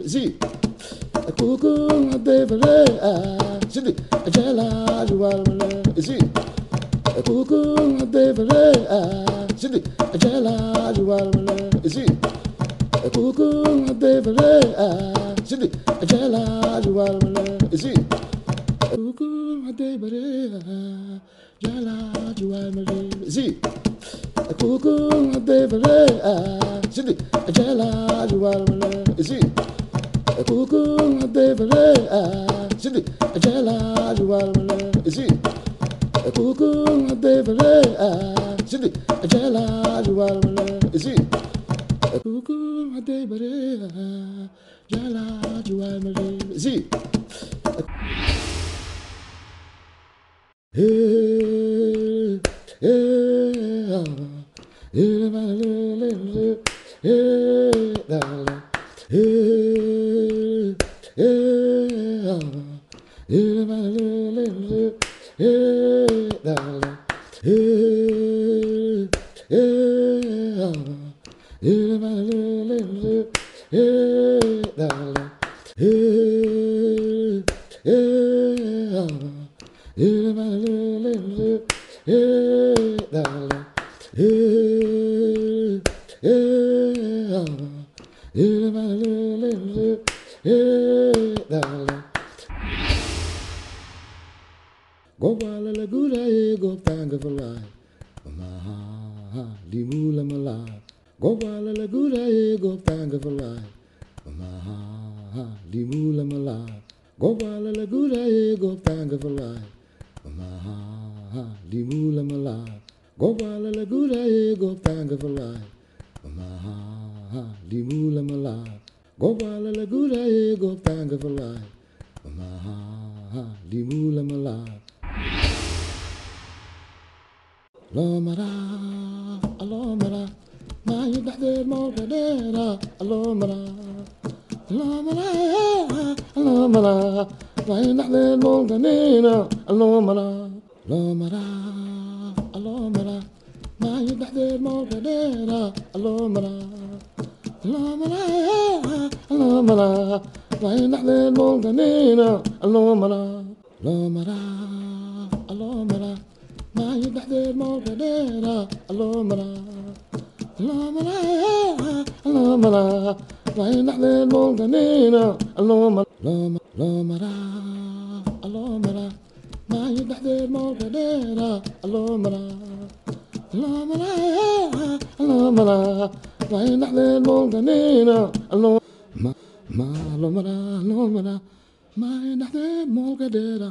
See, a cuckoo, a devil, Cindy, a jala, you are, see, a cuckoo, a devil, Cindy, a jala, you are, see, a cuckoo, a devil, Cindy, a jala, you are, see, a cuckoo, a devil, jala, you are, see, a cuckoo, a devil, Cindy, a jala, you are, see. A cuckoo, a devil, Cindy, a jala, you are, see. A cuckoo, a devil, Cindy, a jala, you are, see. A cuckoo, a devil, jala, you are, see. Hey, hey, Go walla good, go thank for life. Maha, limula mala. Go walla good, go thank for life. Maha, limula mala. Go walla good, go thank for life. Maha, limula mala. Go walla good, go thank for life. Maha, limula mala. Go walla good, go thank for life. Maha, limula mala. Alomara, alomara, ma yidahde molgadera, alomara, alomara, alomara, ma yidahde molganina, alomara, alomara, alomara, ma yidahde molgadera, alomara, alomara, alomara, ma yidahde molganina, alomara, alomara, alomara. ما يدحضر موجديرا اللومرا اللومرا اللومرا ما يدحضر موجديرا اللومرا اللومرا اللومرا ما يدحضر موجديرا اللومرا اللومرا اللومرا ما يدحضر موجديرا اللومرا ما اللومرا اللومرا ما يدحضر موجديرا